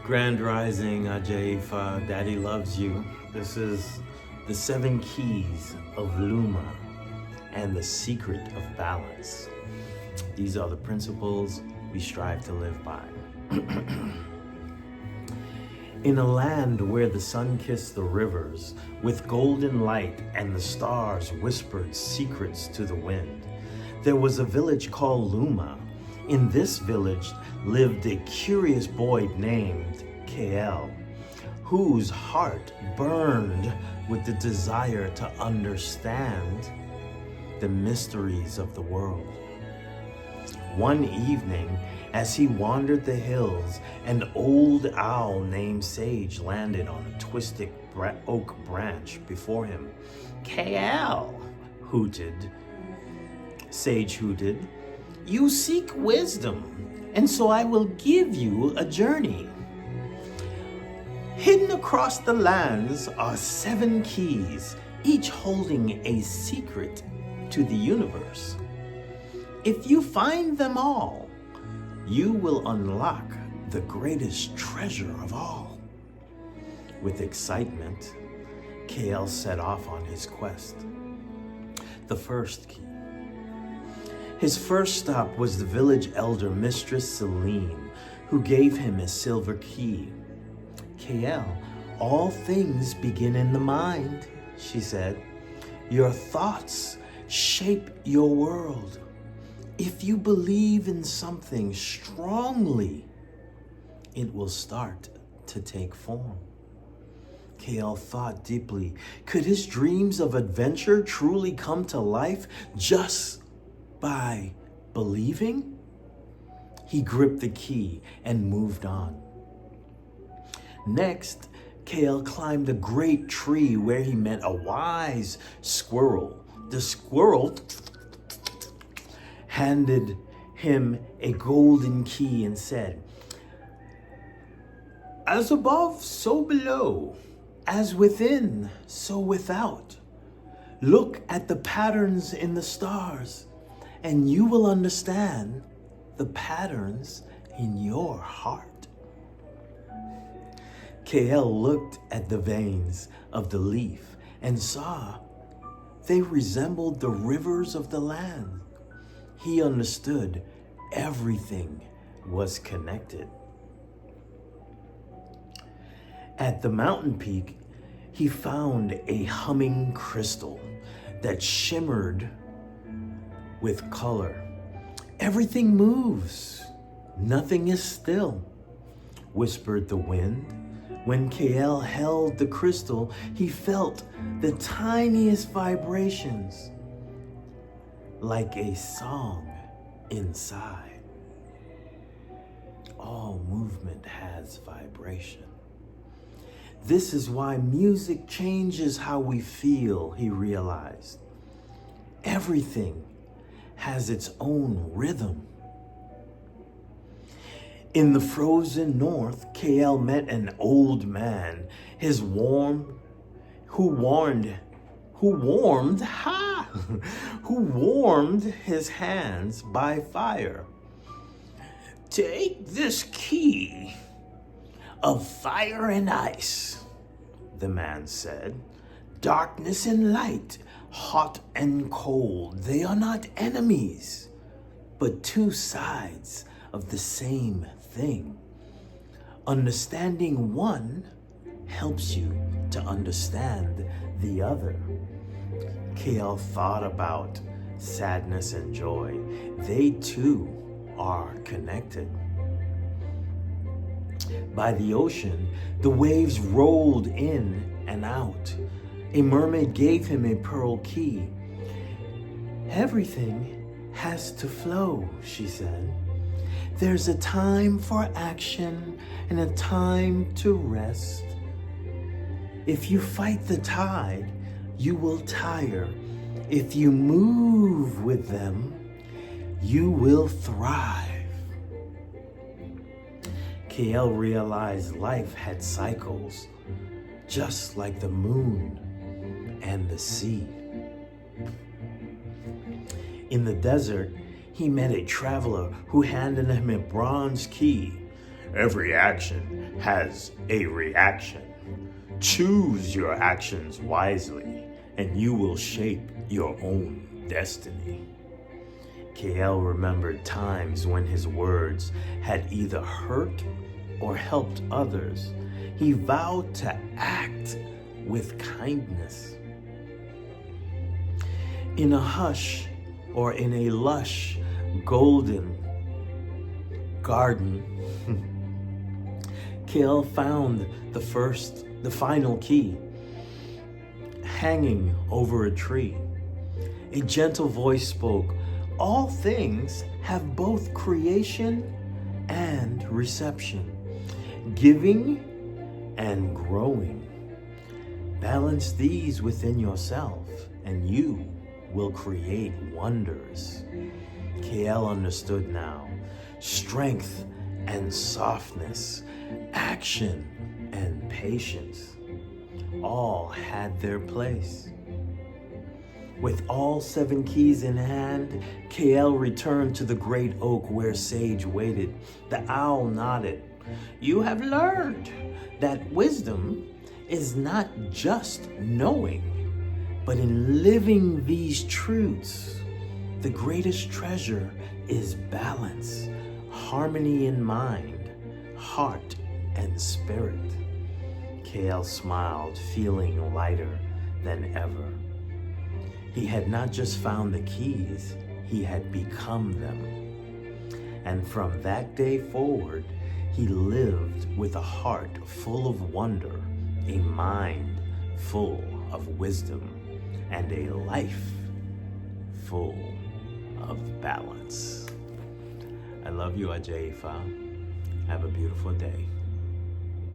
Grand Rising, Ajaifa, Daddy loves you. This is the 7 keys of Luma and the secret of balance. These are the principles we strive to live by. In a land where the sun kissed the rivers with golden light and the stars whispered secrets to the wind, there was a village called Luma. In this village lived a curious boy named Kael, whose heart burned with the desire to understand the mysteries of the world. One evening, as he wandered the hills, an old owl named Sage landed on a twisted oak branch before him. "Kael," hooted. Sage hooted, "You seek wisdom, and so I will give you a journey. Hidden across the lands are 7 keys, each holding a secret to the universe. If you find them all, you will unlock the greatest treasure of all." With excitement, Kael set off on his quest. The first key. His first stop was the village elder, Mistress Celine, who gave him a silver key. "Kael, all things begin in the mind," she said. "Your thoughts shape your world. If you believe in something strongly, it will start to take form." Kael thought deeply. Could his dreams of adventure truly come to life just by believing? He gripped the key and moved on. Next, Kael climbed a great tree where he met a wise squirrel. The squirrel handed him a golden key and said, "As above, so below. As within, so without. Look at the patterns in the stars, and you will understand the patterns in your heart." Kael looked at the veins of the leaf and saw they resembled the rivers of the land. He understood everything was connected. At the mountain peak, he found a humming crystal that shimmered with color. "Everything moves, nothing is still," whispered the wind. When Kael held the crystal, he felt the tiniest vibrations, like a song inside. All movement has vibration. This is why music changes how we feel, he realized. Everything has its own rhythm. In the frozen north, Kael met an old man, who warmed his hands by fire. "Take this key of fire and ice," the man said. "Darkness and light, hot and cold, they are not enemies, but 2 sides of the same thing. Understanding one helps you to understand the other." Kael thought about sadness and joy. They too are connected. By the ocean, the waves rolled in and out. A mermaid gave him a pearl key. "Everything has to flow," she said. "There's a time for action and a time to rest. If you fight the tide, you will tire. If you move with them, you will thrive." Kael realized life had cycles, just like the moon and the sea. In the desert, he met a traveler who handed him a bronze key. Every action has a reaction. Choose your actions wisely, and you will shape your own destiny. Kael remembered times when his words had either hurt or helped others. He vowed to act with kindness. In a hush or in a lush, golden garden, Kael found the final key, hanging over a tree. A gentle voice spoke, "All things have both creation and reception, giving and growing. Balance these within yourself, and you will create wonders." Kael understood now. Strength and softness, action and patience, all had their place. With all 7 keys in hand, Kael returned to the great oak where Sage waited. The owl nodded. "You have learned that wisdom is not just knowing, but in living these truths. The greatest treasure is balance, harmony in mind, heart, and spirit." Kael smiled, feeling lighter than ever. He had not just found the keys, he had become them. And from that day forward, he lived with a heart full of wonder, a mind full of wisdom, and a life full of balance. I love you, Ajay Ifa. Have a beautiful day.